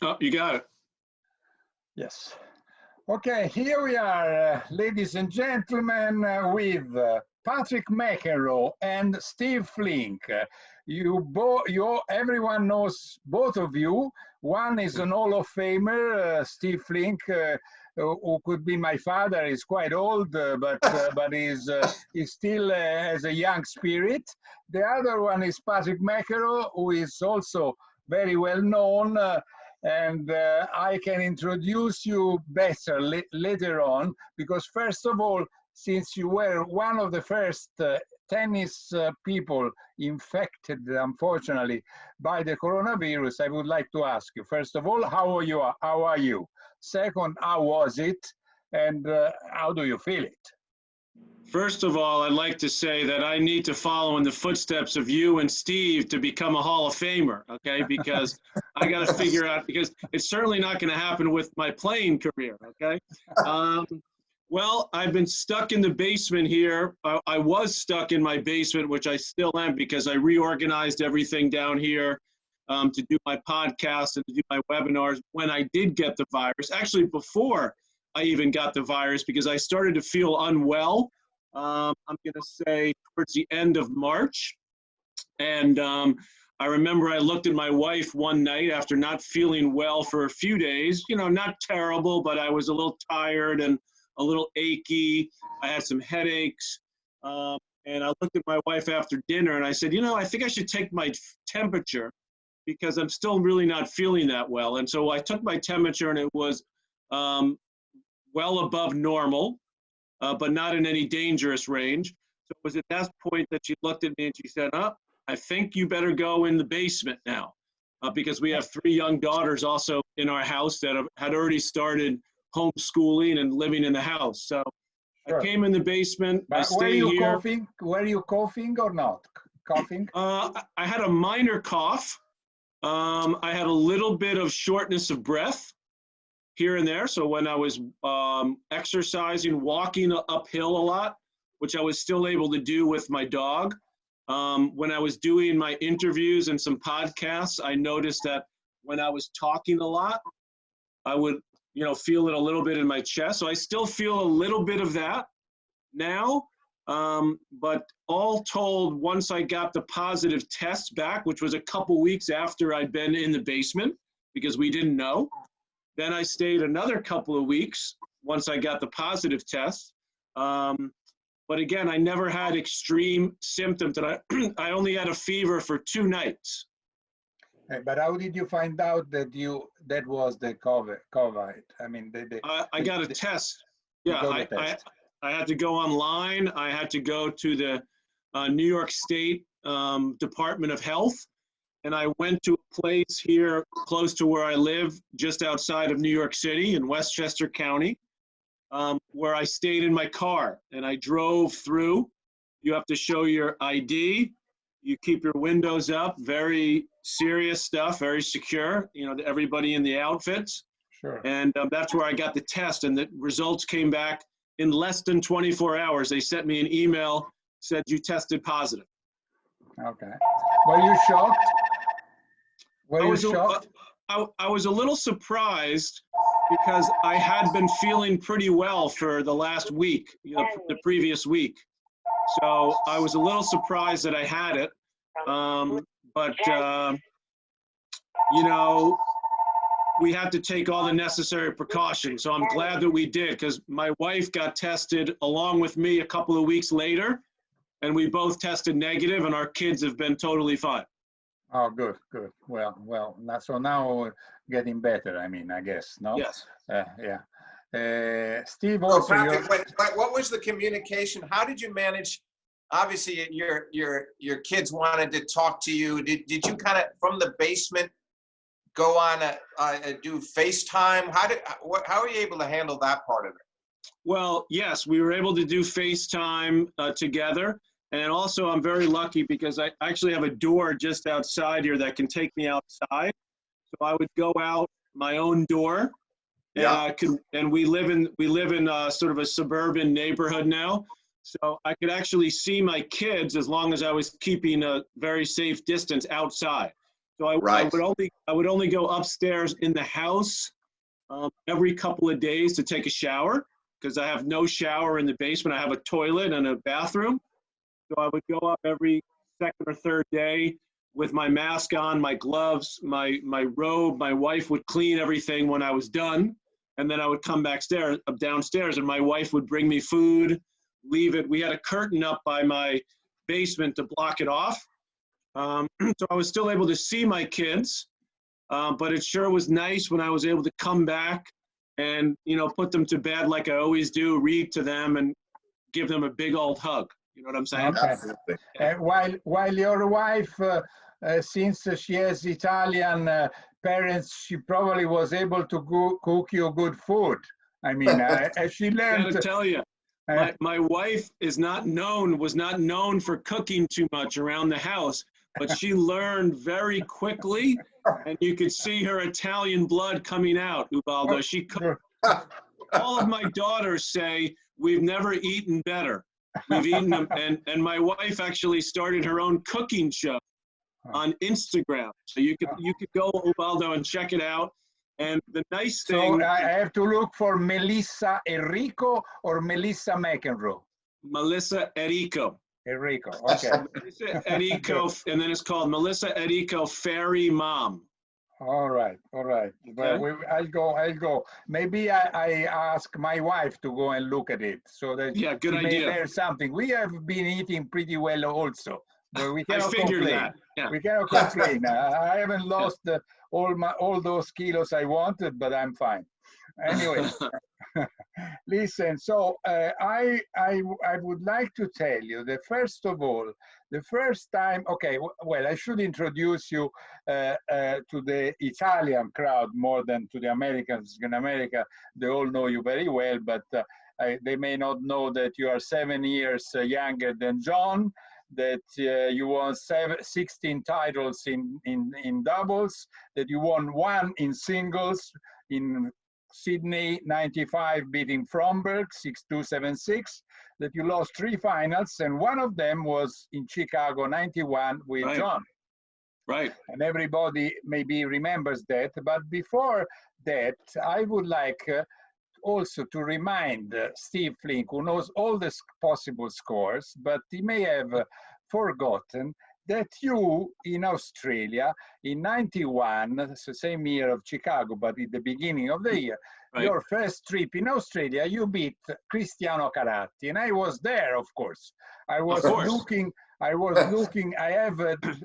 Oh, you got it. Yes. Okay, here we are, ladies and gentlemen, with Patrick McEnroe and Steve Flink. Everyone knows both of you. One is an Hall of Famer, Steve Flink, who could be my father. He's quite old, but he still has a young spirit. The other one is Patrick McEnroe, who is also very well known. And I can introduce you better later on, because first of all, since you were one of the first tennis people infected, unfortunately, by the coronavirus, I would like to ask you, first of all, how are you? Second, how was it? And how do you feel it? First of all, I'd like to say that I need to follow in the footsteps of you and Steve to become a Hall of Famer, okay? Because I got to figure out, because it's certainly not going to happen with my playing career, okay? Well, I've been stuck in the basement here. I was stuck in my basement, which I still am, because I reorganized everything down here to do my podcast and to do my webinars when I did get the virus. Actually, before I even got the virus, because I started to feel unwell. I'm going to say towards the end of March. And I remember I looked at my wife one night after not feeling well for a few days, you know, not terrible, but I was a little tired and a little achy. I had some headaches. And I looked at my wife after dinner and I said, you know, I think I should take my temperature because I'm still really not feeling that well. And so I took my temperature and it was well above normal. But not in any dangerous range. So it was at that point that she looked at me and she said, oh, I think you better go in the basement now, because we have 3 young daughters also in our house that had already started homeschooling and living in the house. So sure. I came in the basement, I stayed here. Coughing? Were you coughing or not? Coughing? I had a minor cough. I had a little bit of shortness of breath here and there. So when I was exercising, walking uphill a lot, which I was still able to do with my dog. When I was doing my interviews and some podcasts, I noticed that when I was talking a lot, I would, you know, feel it a little bit in my chest. So I still feel a little bit of that now. But all told, once I got the positive test back, which was a couple weeks after I'd been in the basement because we didn't know, then I stayed another couple of weeks once I got the positive test. But again, I never had extreme symptoms. And I only had a fever for 2 nights. But how did you find out that that was the COVID? I mean, I got a test. Yeah, I had to go online. I had to go to the New York State Department of Health. And I went to a place here close to where I live, just outside of New York City in Westchester County, where I stayed in my car and I drove through. You have to show your ID. You keep your windows up, very serious stuff, very secure, you know, everybody in the outfits. Sure. And that's where I got the test, and the results came back in less than 24 hours. They sent me an email, said you tested positive. Okay. Were you shocked? I was a little surprised because I had been feeling pretty well for the last week, you know, the previous week. So I was a little surprised that I had it. But you know, we had to take all the necessary precautions. So I'm glad that we did, because my wife got tested along with me a couple of weeks later, and we both tested negative, and our kids have been totally fine. Oh, good. Well, so now getting better, I mean, I guess, no? Yes. Yeah. Steve, also, Patrick, but what was the communication? How did you manage? Obviously, your kids wanted to talk to you. Did you kind of, from the basement, go on do FaceTime? How are you able to handle that part of it? Well, yes, we were able to do FaceTime together. And also, I'm very lucky because I actually have a door just outside here that can take me outside. So I would go out my own door, and and we live in sort of a suburban neighborhood now. So I could actually see my kids as long as I was keeping a very safe distance outside. So I would only go upstairs in the house every couple of days to take a shower, because I have no shower in the basement. I have a toilet and a bathroom. So I would go up every second or third day with my mask on, my gloves, my robe. My wife would clean everything when I was done. And then I would come downstairs, and my wife would bring me food, leave it. We had a curtain up by my basement to block it off. So I was still able to see my kids, but it sure was nice when I was able to come back and, put them to bed like I always do, read to them and give them a big old hug. You know what I'm saying? Okay. While your wife, since she has Italian parents, she probably was able to cook you good food. I mean, she learned. I gotta tell you, my wife was not known for cooking too much around the house, but she learned very quickly, and you could see her Italian blood coming out, Ubaldo. She cooked. All of my daughters say, we've never eaten better. We've eaten them, and my wife actually started her own cooking show on Instagram. So you could go, Ubaldo, and check it out. And the nice thing. So I have to look for Melissa Enrico or Melissa McEnroe. Melissa Enrico. Enrico, okay. Melissa Enrico, and then it's called Melissa Enrico Fairy Mom. All right. Okay. Well, I'll go. Maybe I ask my wife to go and look at it, so that good idea. May learn something. We have been eating pretty well also, but we cannot complain. That. Yeah. We cannot complain. I haven't lost all those kilos I wanted, but I'm fine. Anyway, listen. So I would like to tell you that first of all, the first time. Okay, well, I should introduce you to the Italian crowd more than to the Americans. In America, they all know you very well, but they may not know that you are 7 years younger than John. That you won 16 titles in doubles. That you won 1 in singles in Sydney 95, beating Fromberg 6-2, 7-6. That you lost 3 finals, and one of them was in Chicago 91 with John. Right. And everybody maybe remembers that. But before that, I would like also to remind Steve Flink, who knows all the possible scores, but he may have forgotten that you in Australia in 91, it's the same year of Chicago, but at the beginning of the year, your first trip in Australia, you beat Cristiano Caratti, and I was there, of course. I was looking, I have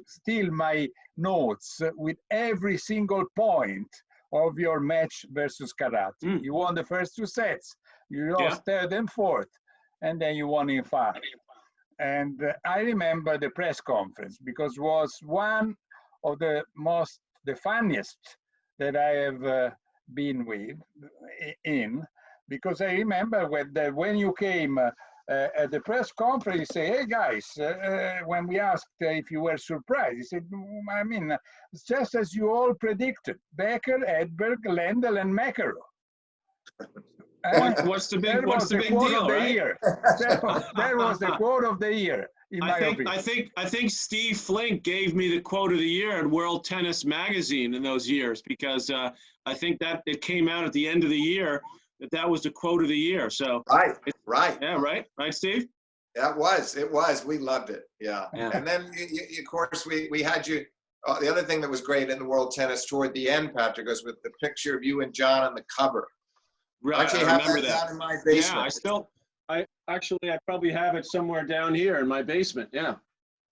still my notes with every single point of your match versus Caratti. You won the first 2 sets, you lost third and fourth, and then you won in 5. And I remember the press conference because it was one of the funniest that I have been in, because I remember when you came at the press conference, you say, hey guys, when we asked if you were surprised, you said, I mean, it's just as you all predicted, Becker, Edberg, Lendl, and McEnroe. What's the big deal, right? That was the quote of the year, in my opinion. I think Steve Flink gave me the quote of the year at World Tennis Magazine in those years, because I think that it came out at the end of the year that was the quote of the year. So right. Yeah, right, Steve? Yeah, it was. We loved it. Yeah. And then, of course, we had you. The other thing that was great in the World Tennis toward the end, Patrick, was with the picture of you and John on the cover. Right, Actually, I remember that down in my basement. Yeah, I probably have it somewhere down here in my basement. Yeah.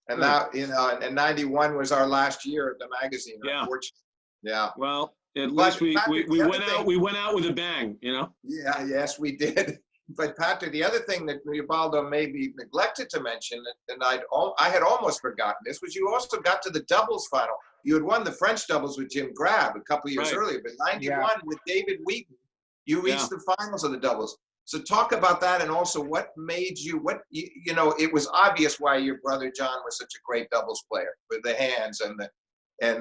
And now, and 91 was our last year at the magazine. Yeah. Unfortunately. Yeah. Well, at least we went out with a bang, Yeah. Yes, we did. But Patrick, the other thing that Ubaldo maybe neglected to mention, and I had almost forgotten this, was you also got to the doubles final. You had won the French doubles with Jim Grab a couple of years earlier, but 91 with David Wheaton, you reached the finals of the doubles. So talk about that, and also what made you, it was obvious why your brother John was such a great doubles player with the hands and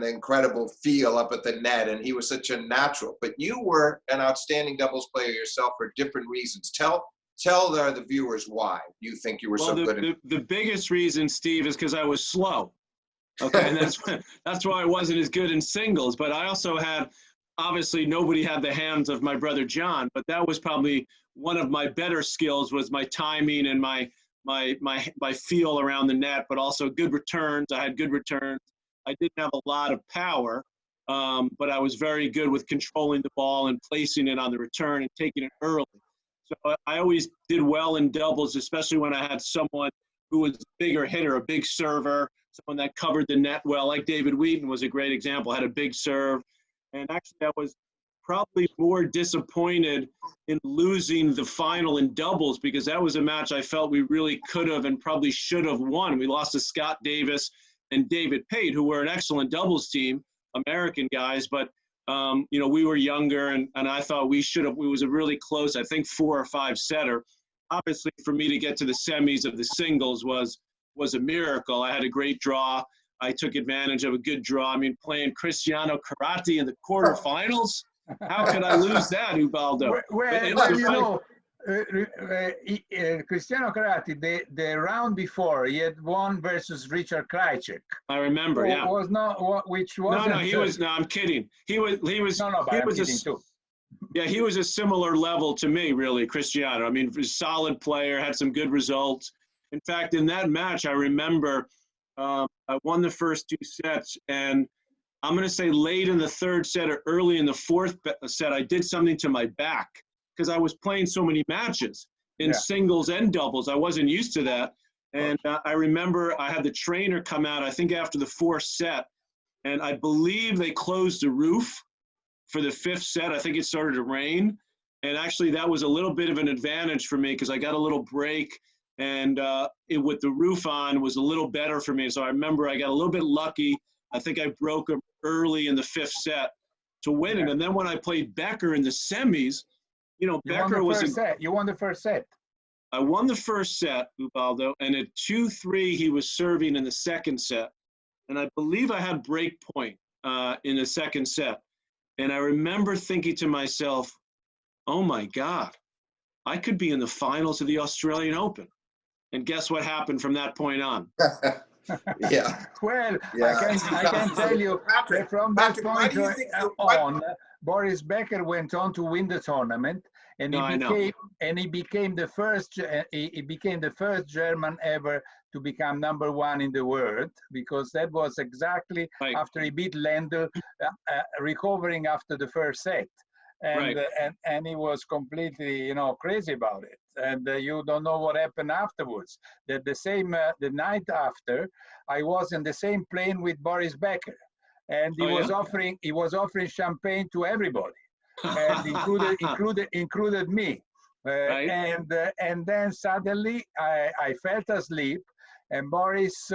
the incredible feel up at the net, and he was such a natural. But you were an outstanding doubles player yourself for different reasons. Tell the viewers why you think you were so good. The biggest reason, Steve, is because I was slow. Okay, and that's why I wasn't as good in singles. But I also had, obviously, nobody had the hands of my brother John. But that was probably one of my better skills, was my timing and my feel around the net, but also good returns. I had good returns. I didn't have a lot of power, but I was very good with controlling the ball and placing it on the return and taking it early. So I always did well in doubles, especially when I had someone who was a bigger hitter, a big server, someone that covered the net well, like David Wheaton was a great example, had a big serve. And actually, I was probably more disappointed in losing the final in doubles, because that was a match I felt we really could have and probably should have won. We lost to Scott Davis and David Pate, who were an excellent doubles team, American guys, but we were younger, and I thought we should have. It was a really close, I think, 4 or 5 setter. Obviously, for me to get to the semis of the singles was a miracle. I had a great draw. I took advantage of a good draw. I mean, playing Cristiano Karate in the quarterfinals. How could I lose that, Ubaldo? Cristiano Karate, the round before, he had won versus Richard Krajicek. I remember, yeah. Was not, which wasn't. No, I'm kidding. He was. But I'm kidding too. Yeah, he was a similar level to me, really, Cristiano. I mean, he was a solid player, had some good results. In fact, in that match, I remember I won the first 2 sets, and I'm going to say late in the 3rd set or early in the 4th set, I did something to my back because I was playing so many matches in singles and doubles. I wasn't used to that. And I remember I had the trainer come out, I think after the 4th set, and I believe they closed the roof for the 5th set. I think it started to rain. And actually, that was a little bit of an advantage for me because I got a little break, and with the roof on was a little better for me. So I remember I got a little bit lucky. I think I broke him early in the 5th set to win it. And then when I played Becker in the semis, Becker was You won the first set. I won the first set, Ubaldo, and at 2-3, he was serving in the 2nd set. And I believe I had break point in the 2nd set. And I remember thinking to myself, oh my God, I could be in the finals of the Australian Open. And guess what happened from that point on? Yeah. Well, yeah. I can tell you that from that point on, Boris Becker went on to win the tournament, and he became the first German ever to become #1 in the world, because that was exactly after he beat Lendl, recovering after the first set. And he was completely, crazy about it. And you don't know what happened afterwards. That the night after, I was in the same plane with Boris Becker, and he was offering champagne to everybody, and included me. And then suddenly I felt asleep, and Boris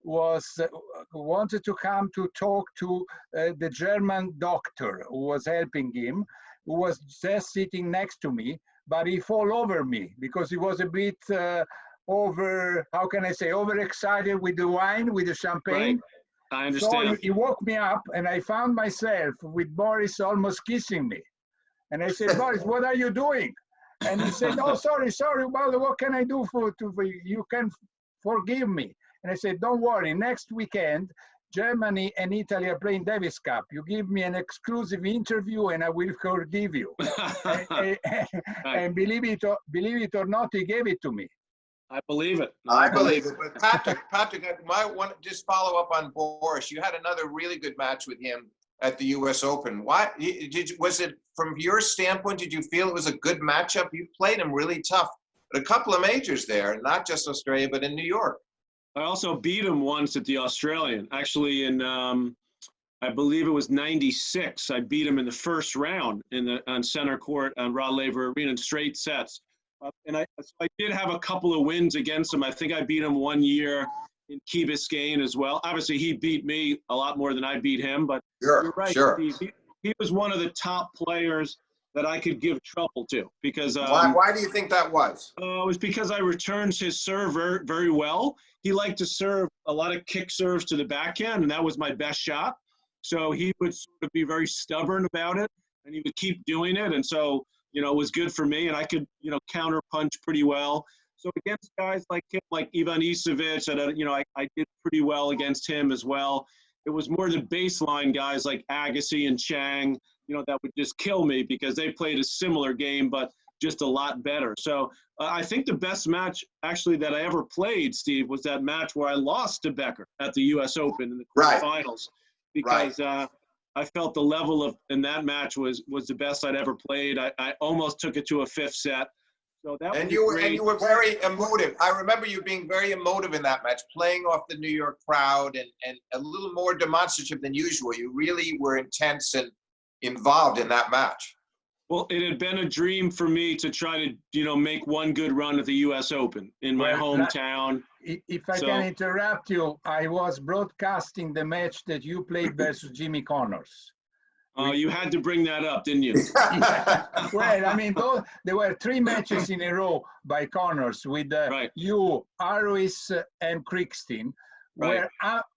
wanted to come to talk to the German doctor who was helping him, who was just sitting next to me, but he fell over me because he was a bit overexcited with the wine, with the champagne. Right. I understand. So he woke me up, and I found myself with Boris almost kissing me. And I said, Boris, what are you doing? And he said, oh, sorry, Ubaldo, what can I do for you? You can forgive me. And I said, don't worry, next weekend, Germany and Italy are playing Davis Cup. You give me an exclusive interview and I will forgive you. and believe it or not, he gave it to me. I believe it. I believe it. But Patrick, I might want to just follow up on Boris. You had another really good match with him at the U.S. Open. Was it, from your standpoint, did you feel it was a good matchup? You played him really tough at a couple of majors there, not just Australia, but in New York. I also beat him once at the Australian. Actually, in I believe it was '96. I beat him in the first round on center court on Rod Laver Arena in straight sets. And I did have a couple of wins against him. I think I beat him one year in Key Biscayne as well. Obviously, he beat me a lot more than I beat him. But you're right, Steve. He was one of the top players that I could give trouble to, because why do you think that was? It was because I returned his serve very well. He liked to serve a lot of kick serves to the backhand, and that was my best shot. So he would sort of be very stubborn about it, and he would keep doing it. And so, it was good for me, and I could, counter punch pretty well. So against guys like him, like Ivan Isavic, and I did pretty well against him as well. It was more the baseline guys like Agassi and Chang, that would just kill me because they played a similar game, but just a lot better. So I think the best match actually that I ever played, Steve, was that match where I lost to Becker at the U.S. Open in the quarterfinals, because I felt the level in that match was the best I'd ever played. I almost took it to a fifth set. So that and you were very emotive. I remember you being very emotive in that match, playing off the New York crowd and a little more demonstrative than usual. You really were intense and involved in that match. Well, it had been a dream for me to try to, make one good run at the U.S. Open in my hometown. If I can interrupt you, I was broadcasting the match that you played versus Jimmy Connors. Oh, you had to bring that up, didn't you? Yeah. Well, I mean, there were 3 matches in a row by Connors with you, Arvis, and Krickstein, where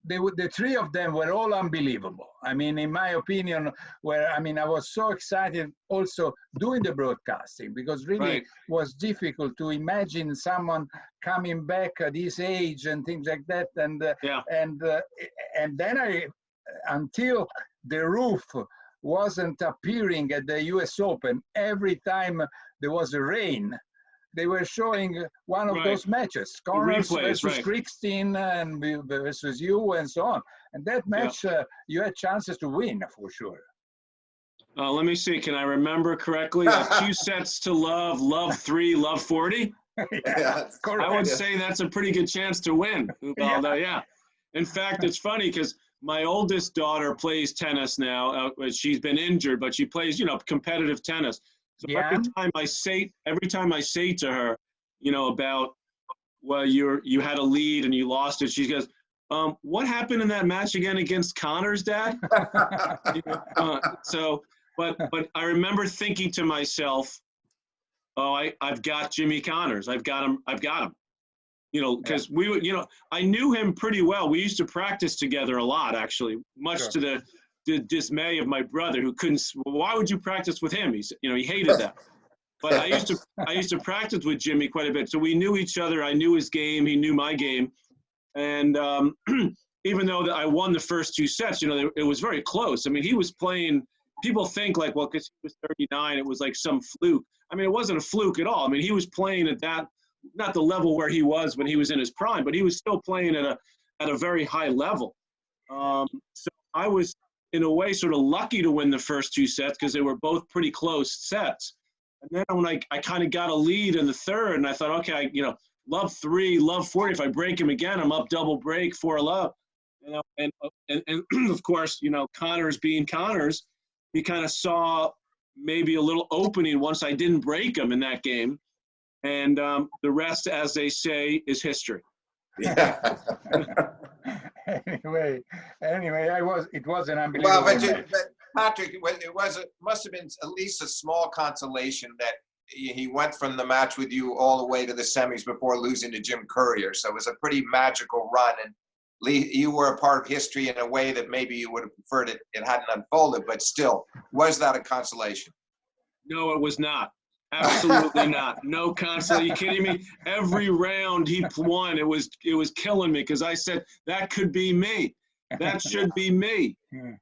the 3 of them were all unbelievable. I mean, in my opinion, I was so excited also doing the broadcasting, because really was difficult to imagine someone coming back at this age and things like that. And then until the roof wasn't appearing at the US Open, every time there was a rain, they were showing one of those matches, Connors versus Krickstein and versus you and so on. And that match, you had chances to win for sure. Let me see, can I remember correctly? 2 sets to love 3, love 40? Correct. I would say that's a pretty good chance to win, Ubaldo, In fact, it's funny because my oldest daughter plays tennis now. She's been injured, but she plays, competitive tennis. So every time I say to her, about, well, you had a lead and you lost it, she goes, what happened in that match again against Connors, Dad? But I remember thinking to myself, I've got Jimmy Connors. I've got him. Because we would, I knew him pretty well. We used to practice together a lot, actually, much to the dismay of my brother, who couldn't. Why would you practice with him? He hated that. But I used to practice with Jimmy quite a bit, so we knew each other. I knew his game. He knew my game, and even though I won the first 2 sets, it was very close. I mean, he was playing. People think like, well, because he was 39, it was like some fluke. I mean, it wasn't a fluke at all. I mean, he was playing at that. Not the level where he was when he was in his prime, but he was still playing at a very high level. So I was, in a way, sort of lucky to win the first 2 sets because they were both pretty close sets. And then when I kind of got a lead in the third, and I thought, okay, love 3, love 40. If I break him again, I'm up double break, 4-love. And of course, Connors being Connors, he kind of saw maybe a little opening once I didn't break him in that game. And the rest, as they say, is history. Yeah. Anyway, it was an unbelievable match. But Patrick, it must have been at least a small consolation that he went from the match with you all the way to the semis before losing to Jim Courier. So it was a pretty magical run, and you were a part of history in a way that maybe you would have preferred it hadn't unfolded. But still, was that a consolation? No, it was not. Absolutely not. No consolation. Are you kidding me? Every round he won, it was killing me because I said that could be me. That should be me.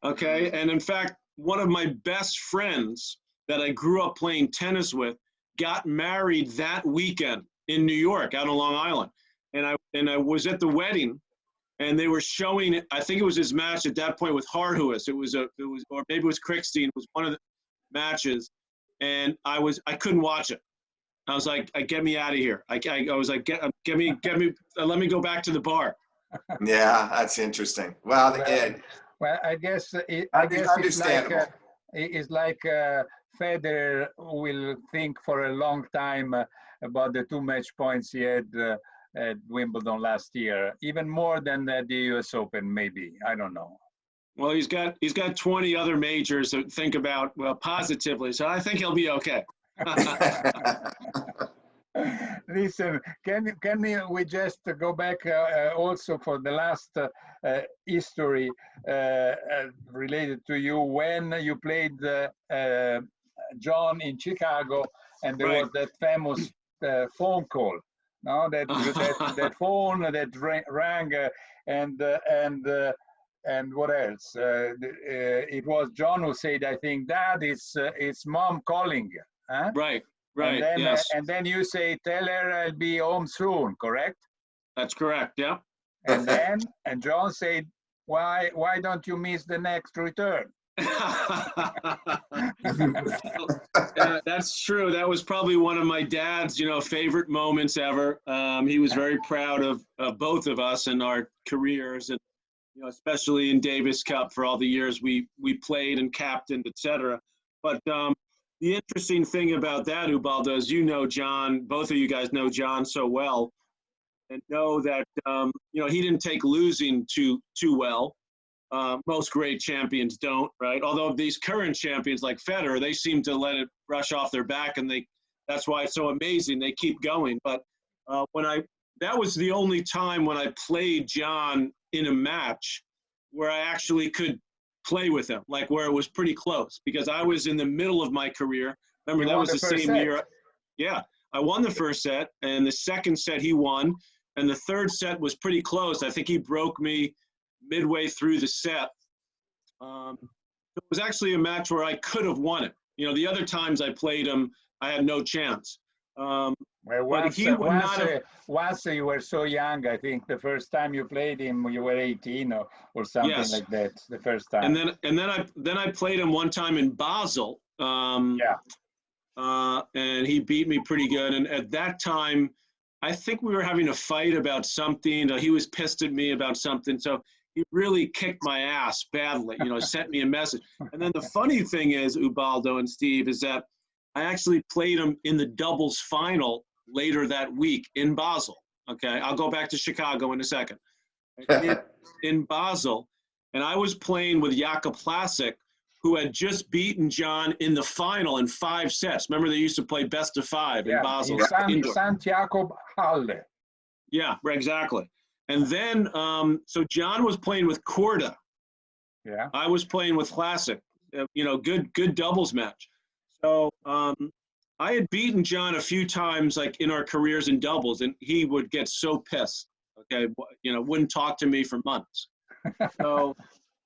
Okay. And in fact, one of my best friends that I grew up playing tennis with got married that weekend in New York, out on Long Island. And I was at the wedding, and they were showing, I think it was his match at that point with Harhuis. Or maybe it was Krickstein. It was one of the matches. And I couldn't watch it. I was like, get me out of here. I was like, get me, let me go back to the bar. Yeah, that's interesting. Well, I guess it's like Federer will think for a long time about the 2 match points he had at Wimbledon last year, even more than the US Open, maybe. I don't know. Well, he's got 20 other majors to think about positively, so I think he'll be okay. Listen, can we just go back also for the last history related to you when you played John in Chicago, and there was that famous phone call No, that phone that rang, and what else? It was John who said, I think, Dad, it's Mom calling. Huh? Right, right, yes. And then you say, tell her I'll be home soon, correct? That's correct, yeah. And John said, why don't you miss the next return? That's true. That was probably one of my dad's, favorite moments ever. He was very proud of both of us and our careers, and especially in Davis Cup for all the years we played and captained, etc. But the interesting thing about that, Ubaldo, is John, both of you guys know John so well, and know that he didn't take losing too well. Most great champions don't, right? Although these current champions like Federer, they seem to let it rush off their back, and that's why it's so amazing. They keep going. But that was the only time when I played John in a match where I actually could play with him, like where it was pretty close, because I was in the middle of my career. Remember, that was the same year. Yeah, I won the first set, and the second set he won, and the third set was pretty close. I think he broke me midway through the set. It was actually a match where I could have won it. The other times I played him, I had no chance. Well, once you were so young, I think the first time you played him, you were 18 or something like that. The first time. And then I played him one time in Basel. And he beat me pretty good. And at that time, I think we were having a fight about something. He was pissed at me about something. So he really kicked my ass badly, sent me a message. And then the funny thing is, Ubaldo and Steve, is that I actually played him in the doubles final later that week in Basel. Okay, I'll go back to Chicago in a second. In Basel, and I was playing with Jakob Plasek, who had just beaten John in the final in 5 sets. Remember, they used to play best of 5 in Basel. Santiago Halle. Yeah, exactly. And then, so John was playing with Korda. Yeah. I was playing with Plasek. Good doubles match. So I had beaten John a few times, like in our careers in doubles, and he would get so pissed. Okay, wouldn't talk to me for months. So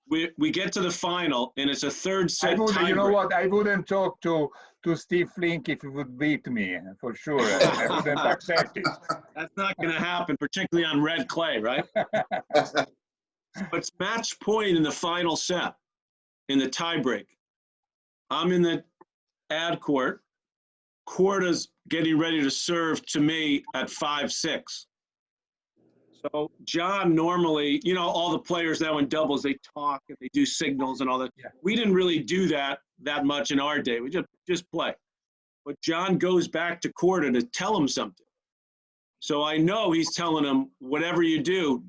we get to the final, and it's a third set. You know what? I wouldn't talk to Steve Flink if he would beat me, for sure. I wouldn't accept it. That's not going to happen, particularly on red clay, right? So it's match point in the final set, in the tiebreak. I'm in the ad court. Korda's getting ready to serve to me at 5-6. So John normally, all the players now in doubles, they talk and they do signals and all that. Yeah. We didn't really do that much in our day. We just play. But John goes back to Korda to tell him something. So I know he's telling him, whatever you do,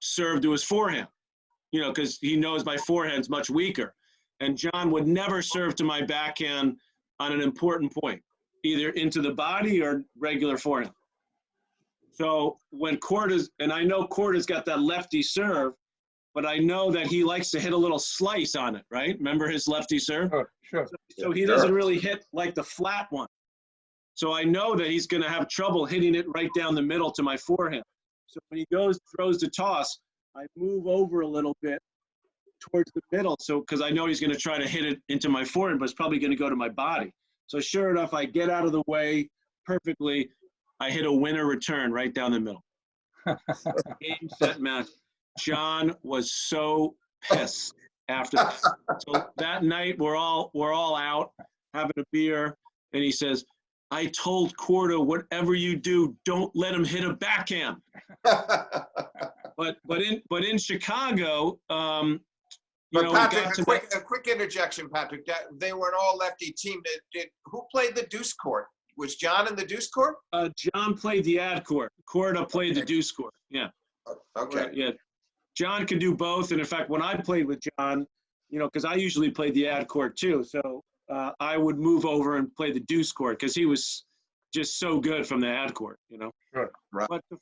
serve to his forehand, because he knows my forehand's much weaker. And John would never serve to my backhand on an important point, either into the body or regular forehand. So when and I know Korda's got that lefty serve, but I know that he likes to hit a little slice on it, right? Remember his lefty serve? Sure. So he doesn't really hit like the flat one. So I know that he's going to have trouble hitting it right down the middle to my forehand. So when he throws the toss, I move over a little bit towards the middle. So, because I know he's going to try to hit it into my forehand, but it's probably going to go to my body. So sure enough, I get out of the way perfectly. I hit a winner return right down the middle. Game, set, match. John was so pissed after. So that night we're all out having a beer, and he says, "I told Korda, whatever you do, don't let him hit a backhand." But in Chicago, But Patrick, a quick interjection, Patrick. They were an all-lefty team. Who played the deuce court? Was John in the deuce court? John played the ad court. Korda played the deuce court. Yeah. Okay. Yeah. John could do both. And in fact, when I played with John, because I usually played the ad court too. So I would move over and play the deuce court because he was just so good from the ad court, Sure. Right. But the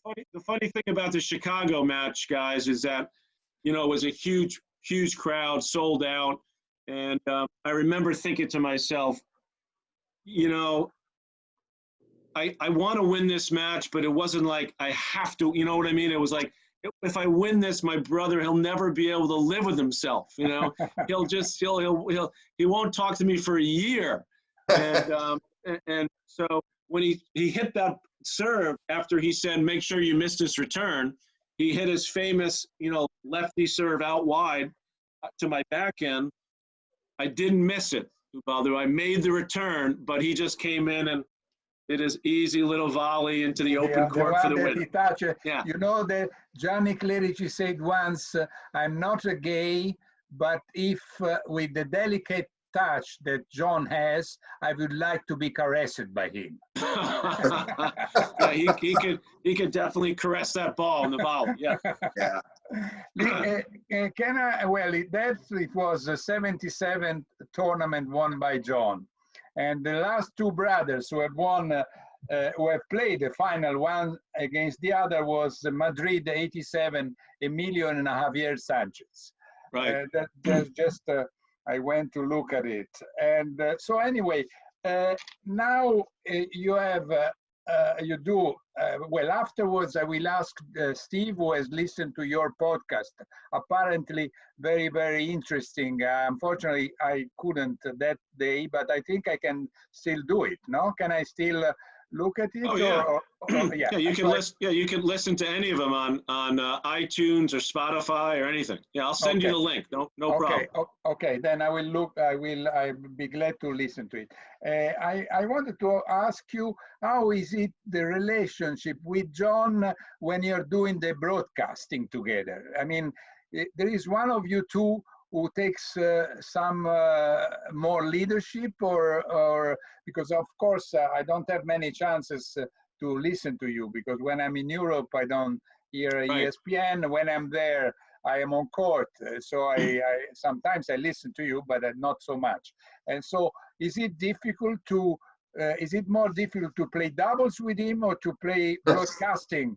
funny thing about the Chicago match, guys, is that, it was a huge crowd, sold out. And I remember thinking to myself, I want to win this match, but it wasn't like I have to, you know what I mean? It was like, if I win this, my brother, he'll never be able to live with himself. You know, he won't talk to me for a year. And so when he hit that serve after he said, make sure you miss this return, he hit his famous, lefty serve out wide to my backhand. I didn't miss it, Ubaldo. I made the return, but he just came in and did his easy little volley into the open court for the win. He touched, yeah. You know that Gianni Clerici said once, I'm not a gay, but if with the delicate touch that John has, I would like to be caressed by him. Yeah, he could definitely caress that ball in the volley. Yeah. Can I? Well, it was a 77 tournament won by John, and the last two brothers who have won, who have played the final one against the other was Madrid 87, Emilio and Javier Sanchez. Right. That's just. I went to look at it, and so anyway, now you have. You do well. Afterwards, I will ask Steve, who has listened to your podcast. Apparently, very, very interesting. Unfortunately, I couldn't that day, but I think I can still do it. No, can I still look at it? Oh yeah. Yeah. Yeah, you can listen. Yeah, you can listen to any of them on iTunes or Spotify or anything. Yeah, I'll send you the link. No problem. Okay. Then I will look. I'll be glad to listen to it. I wanted to ask you, how is it the relationship with John when you're doing the broadcasting together? I mean, there is one of you two who takes some more leadership, or because of course I don't have many chances to listen to you, because when I'm in Europe I don't hear ESPN. When I'm there I am on court, so I sometimes I listen to you, but not so much. And so is it difficult to is it more difficult to play doubles with him or to play broadcasting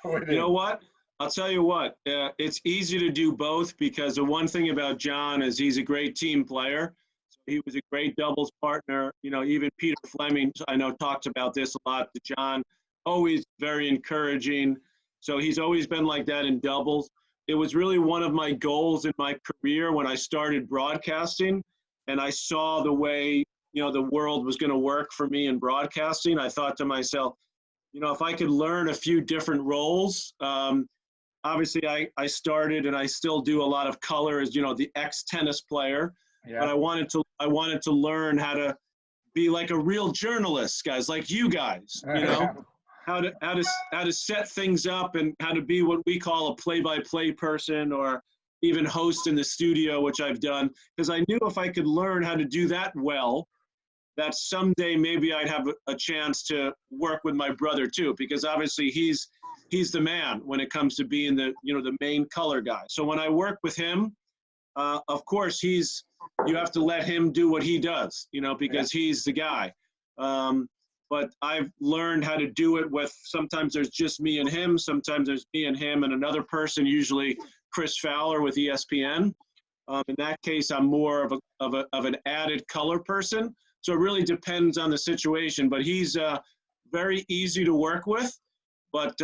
with him? You know what? I'll tell you what, it's easy to do both, because the one thing about John is he's a great team player. So he was a great doubles partner. Even Peter Fleming, I know, talks about this a lot to John, always very encouraging. So he's always been like that in doubles. It was really one of my goals in my career when I started broadcasting, and I saw the way, the world was going to work for me in broadcasting. I thought to myself, if I could learn a few different roles, obviously, I started and I still do a lot of color as, the ex-tennis player. Yeah. But I wanted to learn how to be like a real journalist, guys, like you guys, how to set things up and how to be what we call a play-by-play person, or even host in the studio, which I've done, because I knew if I could learn how to do that well, that someday maybe I'd have a chance to work with my brother too, because obviously he's the man when it comes to being the main color guy. So when I work with him, of course you have to let him do what he does, because he's the guy. But I've learned how to do it with, sometimes there's just me and him, sometimes there's me and him and another person, usually Chris Fowler with ESPN. In that case, I'm more of an added color person. So it really depends on the situation, but he's very easy to work with. But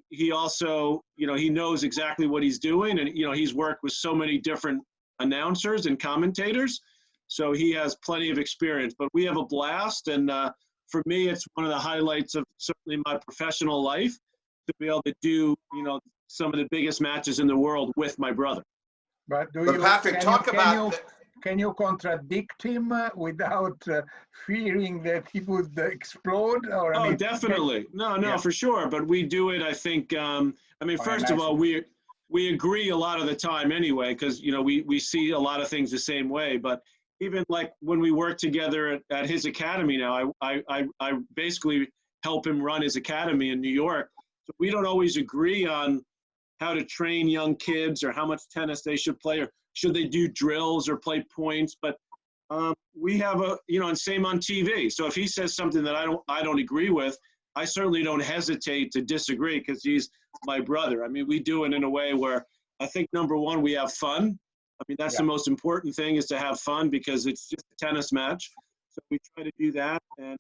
he also, he knows exactly what he's doing, and he's worked with so many different announcers and commentators, so he has plenty of experience. But we have a blast, and for me, it's one of the highlights of certainly my professional life to be able to do, some of the biggest matches in the world with my brother. But Patrick, can you contradict him without fearing that he would explode? Or I mean, definitely. No, for sure. But we do it, I think, first of all, we agree a lot of the time anyway, because, we see a lot of things the same way. But even like when we work together at his academy now, I basically help him run his academy in New York. So we don't always agree on how to train young kids or how much tennis they should play, or should they do drills or play points. But we have and same on TV. So if he says something that I don't agree with, I certainly don't hesitate to disagree, because he's my brother. I mean, we do it in a way where I think, number one, we have fun. I mean, that's the most important thing, is to have fun, because it's just a tennis match. So we try to do that. And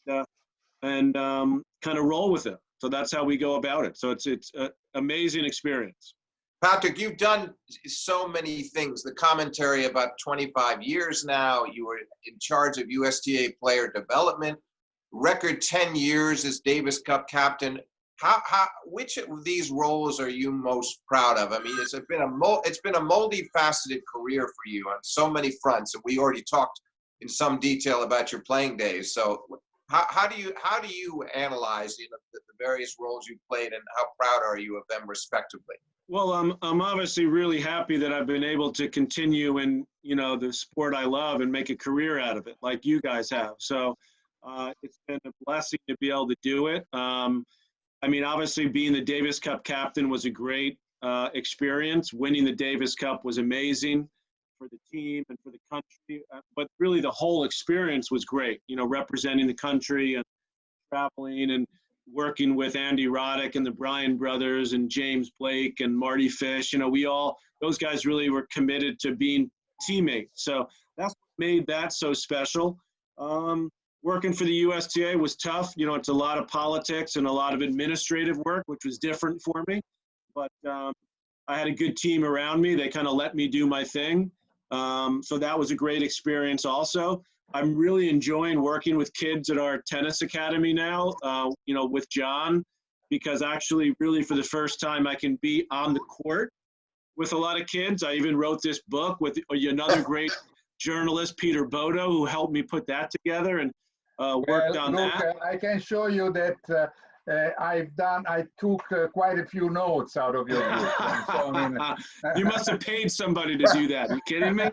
and kind of roll with it. So that's how we go about it. So it's an amazing experience. Patrick, you've done so many things. The commentary about 25 years now. You were in charge of USTA player development. Record 10 years as Davis Cup captain. Which of these roles are you most proud of? I mean, it's been a multifaceted career for you on so many fronts, and we already talked in some detail about your playing days. So, how do you analyze the various roles you've played, and how proud are you of them respectively? Well, I'm obviously really happy that I've been able to continue in the sport I love and make a career out of it, like you guys have. So it's been a blessing to be able to do it. I mean, obviously, being the Davis Cup captain was a great experience. Winning the Davis Cup was amazing for the team and for the country. But really, the whole experience was great. Representing the country and traveling and working with Andy Roddick and the Bryan brothers and James Blake and Marty Fish. Those guys really were committed to being teammates. So that's what made that so special. Working for the USTA was tough. It's a lot of politics and a lot of administrative work, which was different for me. But I had a good team around me. They kind of let me do my thing. So that was a great experience also. I'm really enjoying working with kids at our tennis academy now, with John, because actually really for the first time I can be on the court with a lot of kids. I even wrote this book with another great journalist, Peter Bodo, who helped me put that together and worked on that. I can show you that I took quite a few notes out of your book. So, I mean, you must have paid somebody to do that. Are you kidding me?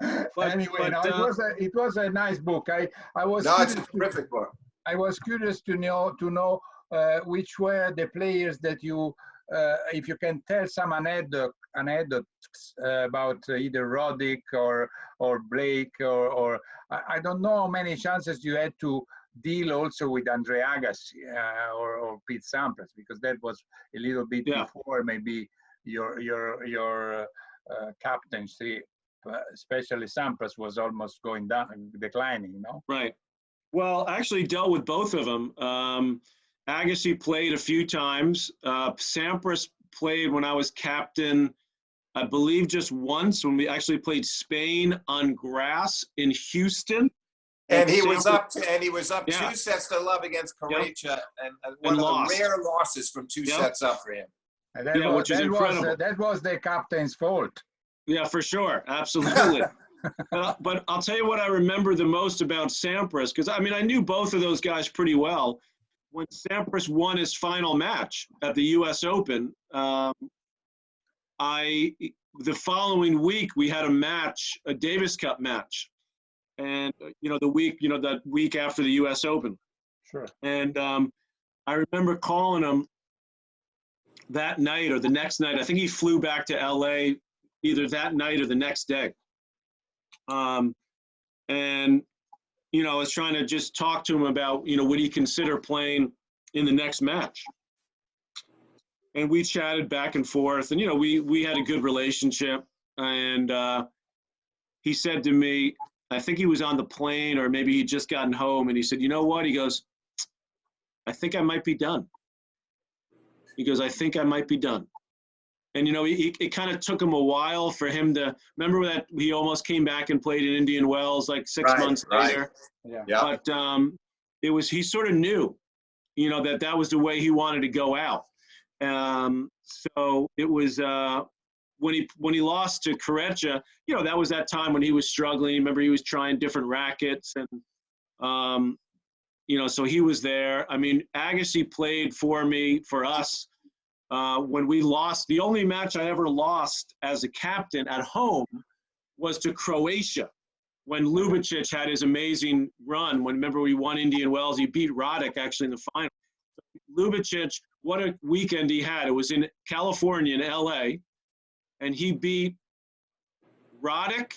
It was a nice book. It's a terrific book. I was curious to know which were the players that you, if you can tell some anecdotes about either Roddick or Blake or I don't know how many chances you had to deal also with Andre Agassi or Pete Sampras, because that was a little bit before maybe your captaincy, especially Sampras was almost going down, declining, Right. Well, I actually dealt with both of them. Agassi played a few times. Sampras played when I was captain, I believe just once, when we actually played Spain on grass in Houston. And he was up 2-0 against Croatia, and one of the rare losses from 2 sets up for him. Which is incredible. That was the captain's fault. Yeah, for sure, absolutely. But I'll tell you what I remember the most about Sampras, because I mean I knew both of those guys pretty well. When Sampras won his final match at the U.S. Open, the following week we had a Davis Cup match. And, that week after the U.S. Open. Sure. And I remember calling him that night or the next night. I think he flew back to L.A. either that night or the next day. And, I was trying to just talk to him about, would he consider playing in the next match? And we chatted back and forth. And, we had a good relationship. And he said to me, I think he was on the plane or maybe he'd just gotten home, and he said, you know what? He goes, I think I might be done. He goes, I think I might be done. And, it kind of took him a while for him to remember that he almost came back and played in Indian Wells like 6 months later. Yeah. But he sort of knew, that was the way he wanted to go out. So it was, when he lost to Croatia, that was that time when he was struggling. Remember, he was trying different rackets, and so he was there. I mean, Agassi played for us when we lost. The only match I ever lost as a captain at home was to Croatia when Lubicic had his amazing run. Remember we won Indian Wells, he beat Roddick actually in the final. Lubicic, what a weekend he had! It was in California, in LA. And he beat Roddick.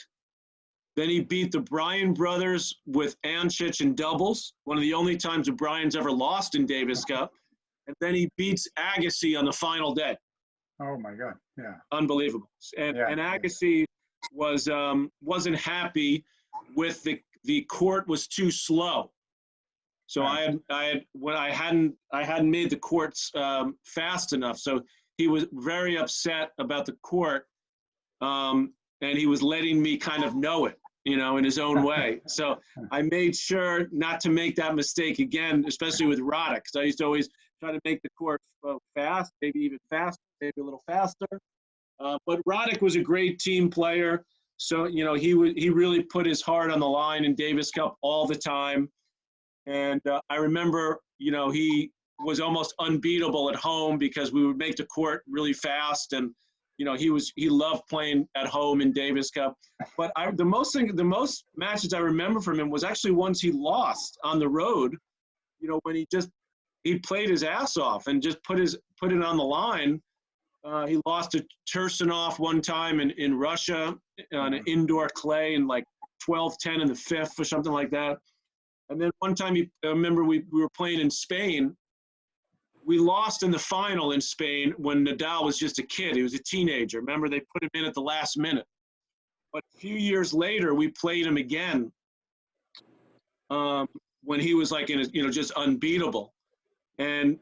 Then he beat the Bryan brothers with Ancic in doubles, one of the only times the Bryans ever lost in Davis Cup. And then he beats Agassi on the final day. Oh, my God. Yeah. Unbelievable. And Agassi wasn't happy with the court was too slow. So I hadn't made the courts fast enough. So he was very upset about the court, and he was letting me kind of know it, in his own way. So I made sure not to make that mistake again, especially with Roddick, because I used to always try to make the court fast, maybe even faster, maybe a little faster. But Roddick was a great team player. So, he really put his heart on the line in Davis Cup all the time. And I remember, he was almost unbeatable at home because we would make the court really fast. And, he loved playing at home in Davis Cup. But the most matches I remember from him was actually ones he lost on the road, when he played his ass off and just put it on the line. He lost to Tursunov one time in Russia on an indoor clay in like 12-10 in the fifth or something like that. And then one time, I remember we were playing in Spain. We lost in the final in Spain when Nadal was just a kid. He was a teenager. Remember, they put him in at the last minute. But a few years later, we played him again when he was like, just unbeatable. And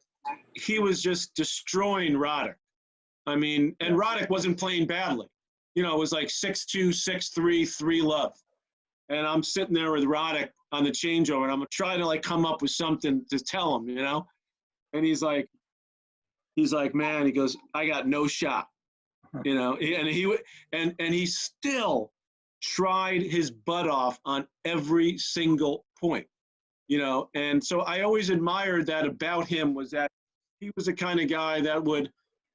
he was just destroying Roddick. I mean, and Roddick wasn't playing badly. It was like 6-2, 6-3, 3-love. And I'm sitting there with Roddick on the changeover, and I'm trying to like come up with something to tell him, And he's like, man, he goes, I got no shot, and he still tried his butt off on every single point, And so I always admired that about him, was that he was the kind of guy that would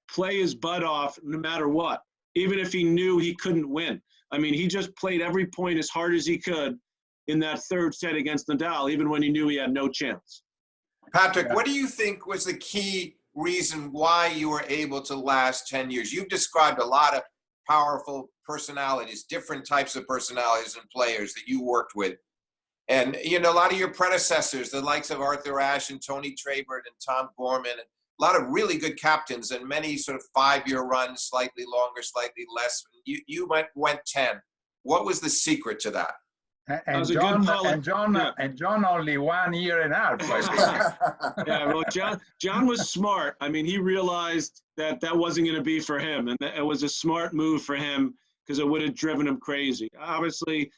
play his butt off no matter what, even if he knew he couldn't win. I mean, he just played every point as hard as he could in that third set against Nadal, even when he knew he had no chance. Patrick, what do you think was the key reason why you were able to last 10 years? You've described a lot of powerful personalities, different types of personalities and players that you worked with. And, a lot of your predecessors, the likes of Arthur Ashe and Tony Trabert and Tom Gorman, and a lot of really good captains and many sort of 5-year runs, slightly longer, slightly less. You went 10. What was the secret to that? And John only 1 year and a half. Yeah, well, John was smart. I mean, he realized that wasn't going to be for him, and that it was a smart move for him because it would have driven him crazy. Obviously,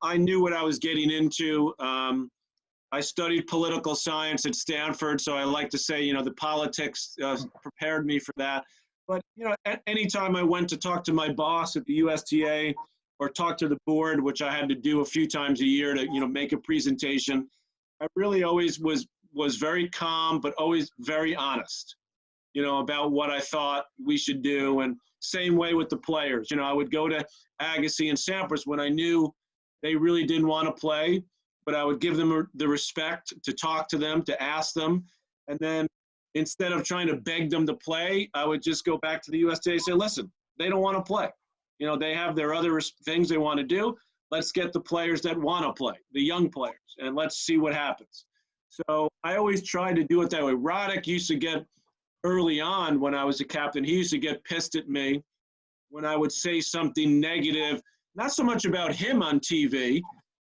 I knew what I was getting into. I studied political science at Stanford, so I like to say, the politics prepared me for that. But, at any time I went to talk to my boss at the USTA or talk to the board, which I had to do a few times a year to, make a presentation, I really always was very calm, but always very honest, about what I thought we should do. And same way with the players. I would go to Agassi and Sampras when I knew they really didn't want to play, but I would give them the respect to talk to them, to ask them. And then instead of trying to beg them to play, I would just go back to the USTA and say, listen, they don't want to play. They have their other things they want to do. Let's get the players that want to play, the young players, and let's see what happens. So I always tried to do it that way. Roddick used to get, early on when I was a captain, he used to get pissed at me when I would say something negative, not so much about him on TV,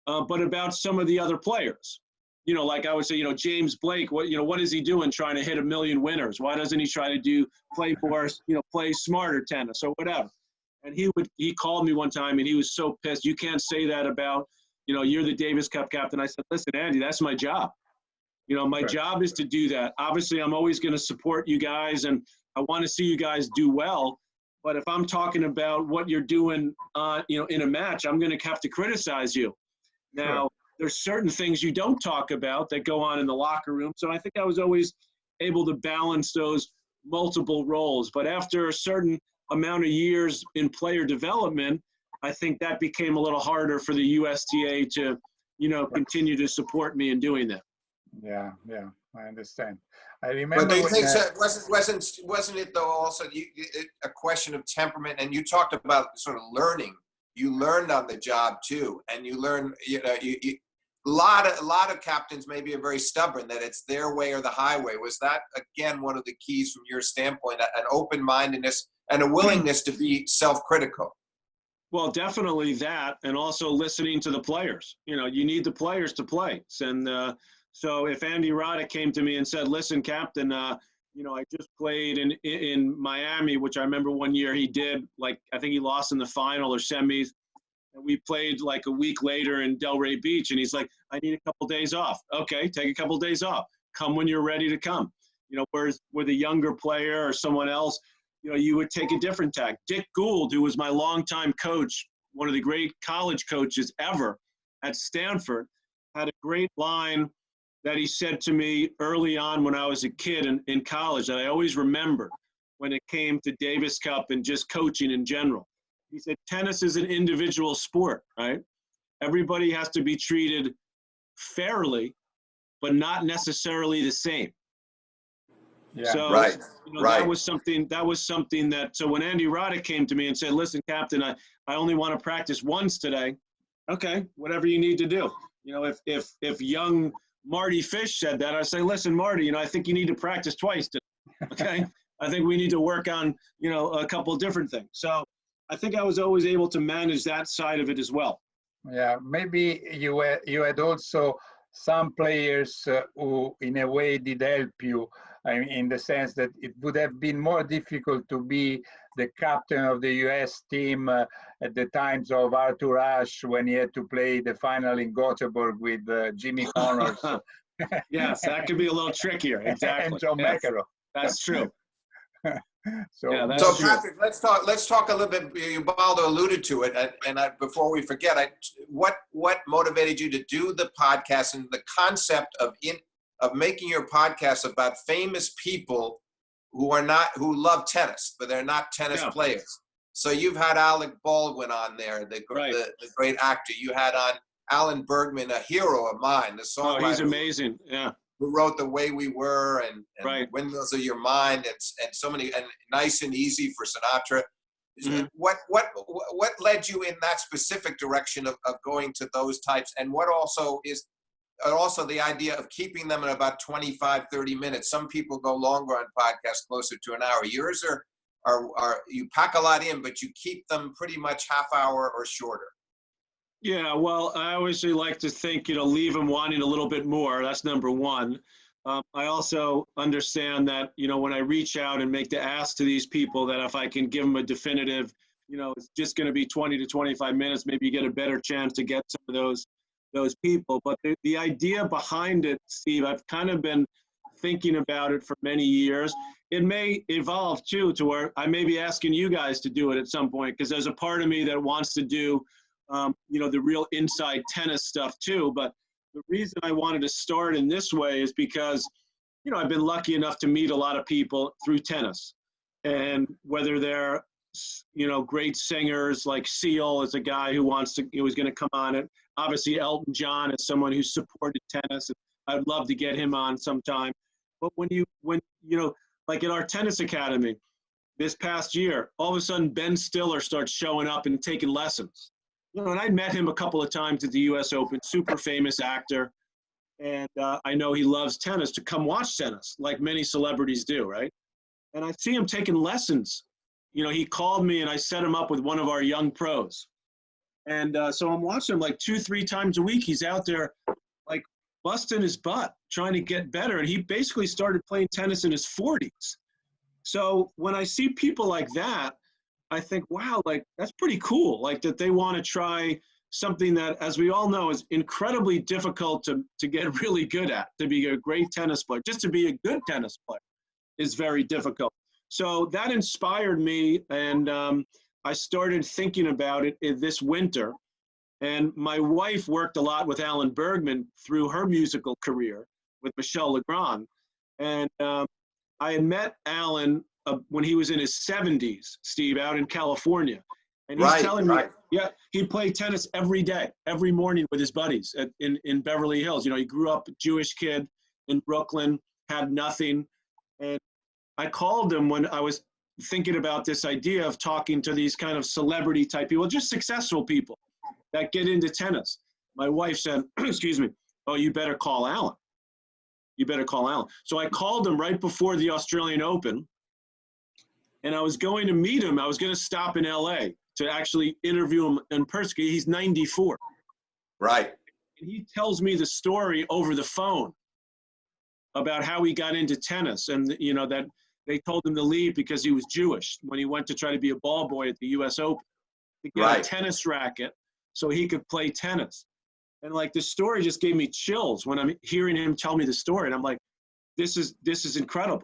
but about some of the other players. Like I would say, James Blake, what is he doing trying to hit 1 million winners? Why doesn't he try to play more, play smarter tennis or whatever? And he called me one time and he was so pissed. You can't say that about, you're the Davis Cup captain. I said, listen, Andy, that's my job. My job is to do that. Obviously, I'm always going to support you guys and I want to see you guys do well. But if I'm talking about what you're doing, in a match, I'm going to have to criticize you. Now, there's certain things you don't talk about that go on in the locker room. So I think I was always able to balance those multiple roles. But after a certain amount of years in player development, I think that became a little harder for the USTA to, continue to support me in doing that. Yeah, I understand. I remember. But do you think wasn't it though also a question of temperament? And you talked about sort of learning. You learned on the job too, and you learn. A lot of captains maybe are very stubborn that it's their way or the highway. Was that again one of the keys from your standpoint? An open-mindedness and a willingness to be self-critical. Well, definitely that, and also listening to the players. You need the players to play, and So if Andy Roddick came to me and said, listen, Captain, you know, I just played in Miami, which I remember one year he did, like, I think he lost in the final or semis. And we played like a week later in Delray Beach. And he's like, I need a couple days off. Okay, take a couple days off. Come when you're ready to come. You know, whereas with a younger player or someone else, you know, you would take a different tack. Dick Gould, who was my longtime coach, one of the great college coaches ever at Stanford, had a great line that he said to me early on when I was a kid in college that I always remembered when it came to Davis Cup and just coaching in general. He said, tennis is an individual sport, right? Everybody has to be treated fairly, but not necessarily the same. Yeah. So, Right, you know, right. that was something that, so when Andy Roddick came to me and said, listen, Captain, I only want to practice once today. Okay, whatever you need to do. You know, if young Marty Fish said that, I'd say, listen, Marty, you know, I think you need to practice twice today. Okay. I think we need to work on, you know, a couple of different things. So I think I was always able to manage that side of it as well. Yeah, maybe you had also some players who, in a way, did help you. I mean, in the sense that it would have been more difficult to be the captain of the U.S. team at the times of Arthur Ashe when he had to play the final in Gothenburg with Jimmy Connors. Yes, that could be a little trickier. Exactly. And John Yes, McEnroe. that's true. So, Yeah, that's So true. Patrick, let's talk a little bit. Ubaldo alluded to it, and before we forget, what motivated you to do the podcast and the concept of making your podcast about famous people who love tennis, but they're not tennis players. So you've had Alec Baldwin on there, the great actor. You had on Alan Bergman, a hero of mine, the songwriter. Oh, he's amazing. Yeah. Who wrote The Way We Were and Windmills of Your Mind and so many, and Nice and Easy for Sinatra. Mm-hmm. What led you in that specific direction of going to those types, and what also is the idea of keeping them in about 25, 30 minutes? Some people go longer on podcasts, closer to an hour. Yours are you pack a lot in, but you keep them pretty much half hour or shorter. Yeah, well, I always like to think, you know, leave them wanting a little bit more. That's number one. I also understand that, you know, when I reach out and make the ask to these people, that if I can give them a definitive, you know, it's just going to be 20 to 25 minutes, maybe you get a better chance to get some of those people. But the idea behind it, Steve, I've kind of been thinking about it for many years. It may evolve, too, to where I may be asking you guys to do it at some point, because there's a part of me that wants to do you know, the real inside tennis stuff too. But the reason I wanted to start in this way is because, you know, I've been lucky enough to meet a lot of people through tennis, and whether they're, you know, great singers like Seal is a guy who was going to come on it. Obviously Elton John is someone who supported tennis, and I'd love to get him on sometime. But when you know, like at our tennis academy this past year, all of a sudden Ben Stiller starts showing up and taking lessons. You know, and I met him a couple of times at the U.S. Open, super famous actor. And I know he loves tennis, to come watch tennis, like many celebrities do, right? And I see him taking lessons. You know, he called me and I set him up with one of our young pros. And so I'm watching him like 2-3 times a week. He's out there like busting his butt, trying to get better. And he basically started playing tennis in his 40s. So when I see people like that, I think, wow, like that's pretty cool. Like that they want to try something that, as we all know, is incredibly difficult to get really good at, to be a great tennis player. Just to be a good tennis player is very difficult. So that inspired me, and I started thinking about it this winter. And my wife worked a lot with Alan Bergman through her musical career with Michel Legrand. And I had met Alan when he was in his 70s, Steve, out in California. And he's telling me, yeah, he played tennis every day, every morning with his buddies in Beverly Hills. You know, he grew up a Jewish kid in Brooklyn, had nothing. And I called him when I was thinking about this idea of talking to these kind of celebrity type people, just successful people that get into tennis. My wife said, excuse me, oh, you better call Alan. You better call Alan. So I called him right before the Australian Open. And I was going to meet him. I was going to stop in LA to actually interview him in person. He's 94. Right. And he tells me the story over the phone about how he got into tennis, and that they told him to leave because he was Jewish when he went to try to be a ball boy at the U.S. Open to get a tennis racket so he could play tennis. And like, the story just gave me chills when I'm hearing him tell me the story, and I'm like, this is incredible.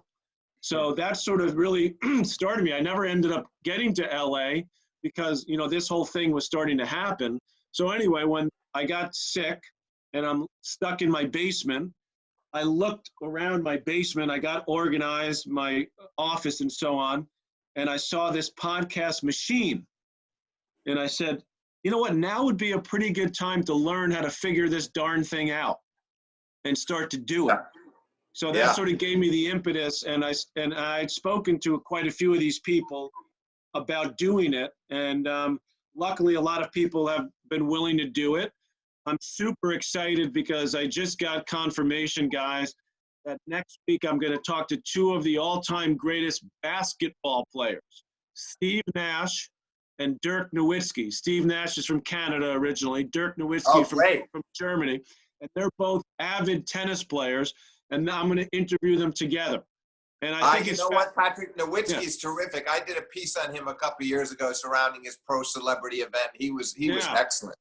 So that sort of really started me. I never ended up getting to LA because, this whole thing was starting to happen. So anyway, when I got sick and I'm stuck in my basement, I looked around my basement, I got organized, my office and so on, and I saw this podcast machine. And I said, you know what, now would be a pretty good time to learn how to figure this darn thing out and start to do it. So that sort of gave me the impetus, and I'd spoken to quite a few of these people about doing it, and luckily a lot of people have been willing to do it. I'm super excited because I just got confirmation, guys, that next week I'm going to talk to two of the all-time greatest basketball players, Steve Nash and Dirk Nowitzki. Steve Nash is from Canada originally, Dirk Nowitzki from Germany, and they're both avid tennis players, and now I'm going to interview them together. And I think you know what, Patrick Nowitzki is terrific. I did a piece on him a couple of years ago surrounding his pro celebrity event. He was excellent.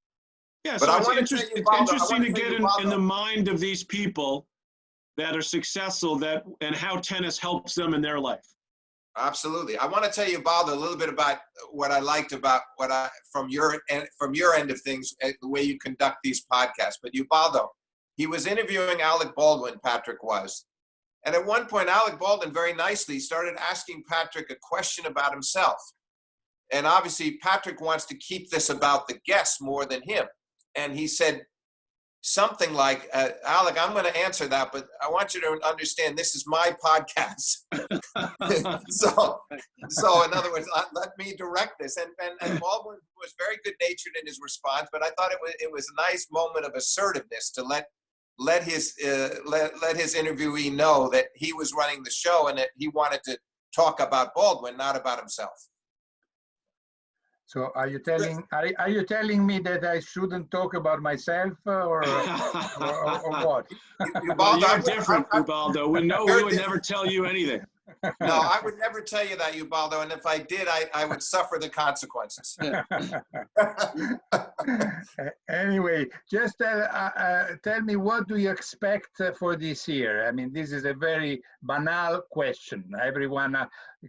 Yeah, but so it's interesting to get in the mind of these people that are successful, and how tennis helps them in their life. Absolutely. I want to tell you, Ubaldo, a little bit about what I liked about from your end of things, the way you conduct these podcasts. But Ubaldo, he was interviewing Alec Baldwin, Patrick was. And at one point, Alec Baldwin very nicely started asking Patrick a question about himself. And obviously, Patrick wants to keep this about the guests more than him. And he said something like, Alec, I'm going to answer that, but I want you to understand this is my podcast. so in other words, let me direct this. And Baldwin was very good-natured in his response, but I thought it was a nice moment of assertiveness to let his interviewee know that he was running the show and that he wanted to talk about Baldwin, not about himself. So are you telling me that I shouldn't talk about myself or what? Well, you're different, Ubaldo. We would never tell you anything. No, I would never tell you that, Ubaldo, and if I did, I would suffer the consequences. Anyway, just tell me, what do you expect for this year? I mean, this is a very banal question. Everyone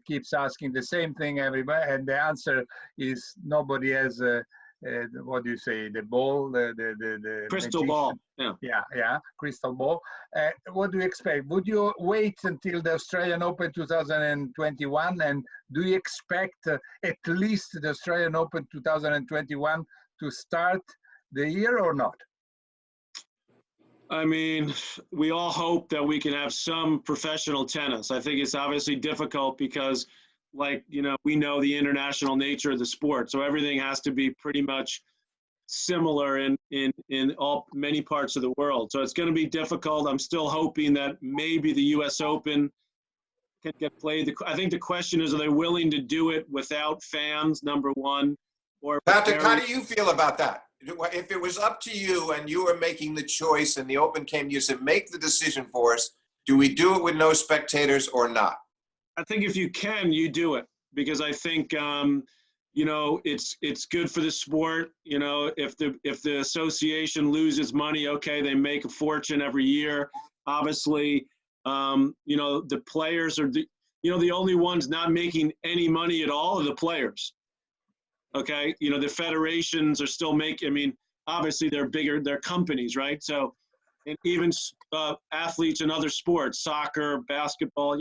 keeps asking the same thing, and the answer is nobody has what do you say, the ball, the crystal magician. ball. Yeah, crystal ball. What do you expect? Would you wait until the Australian Open 2021, and do you expect at least the Australian Open 2021 to start the year or not? I mean, we all hope that we can have some professional tennis. I think it's obviously difficult because, we know the international nature of the sport. So everything has to be pretty much similar in many parts of the world. So it's going to be difficult. I'm still hoping that maybe the U.S. Open can get played. I think the question is, are they willing to do it without fans, number one? Or Patrick, how do you feel about that? If it was up to you and you were making the choice and the Open came, you said, make the decision for us. Do we do it with no spectators or not? I think if you can, you do it, because I think, it's good for the sport. If the association loses money, okay, they make a fortune every year. Obviously, the players are the only ones not making any money at all are the players. Okay, the federations are still making. I mean, obviously they're bigger, they're companies, right? So, and even athletes in other sports, soccer, basketball,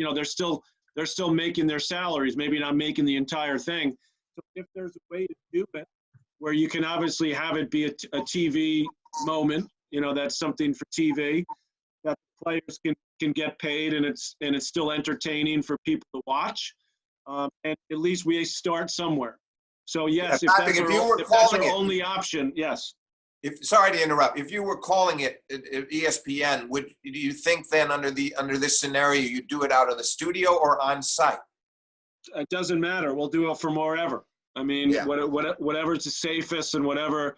they're still making their salaries, maybe not making the entire thing. So if there's a way to do it where you can obviously have it be a TV moment, that's something for TV, that players can get paid and it's still entertaining for people to watch. And at least we start somewhere. So yes, if that's our only option, yes. Sorry to interrupt. If you were calling it ESPN, do you think then under this scenario you do it out of the studio or on site? It doesn't matter. We'll do it from wherever. I mean, whatever's the safest and whatever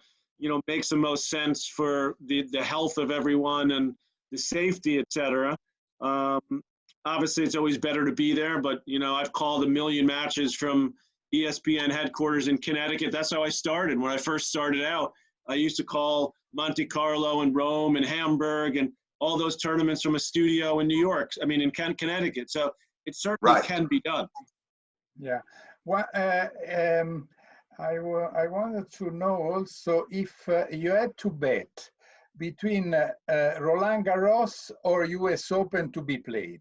makes the most sense for the health of everyone and the safety, etc. Um, Obviously, it's always better to be there, but, you know, I've called a million matches from ESPN headquarters in Connecticut. That's how I started. When I first started out, I used to call Monte Carlo and Rome and Hamburg and all those tournaments from a studio in New York. I mean, in Connecticut. So it certainly Right. can be done. Yeah. Well, I wanted to know also if you had to bet between Roland Garros or US Open to be played,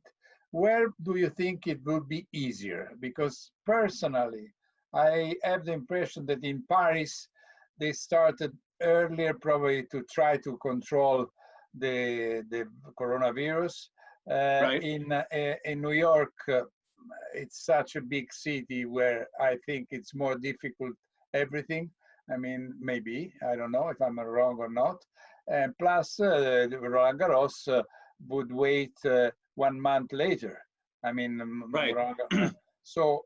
where do you think it would be easier? Because personally, I have the impression that in Paris, they started earlier probably to try to control the coronavirus. Right. In New York, it's such a big city where I think it's more difficult everything. I mean, maybe, I don't know if I'm wrong or not. And plus, Roland Garros would wait 1 month later. I mean, Right. so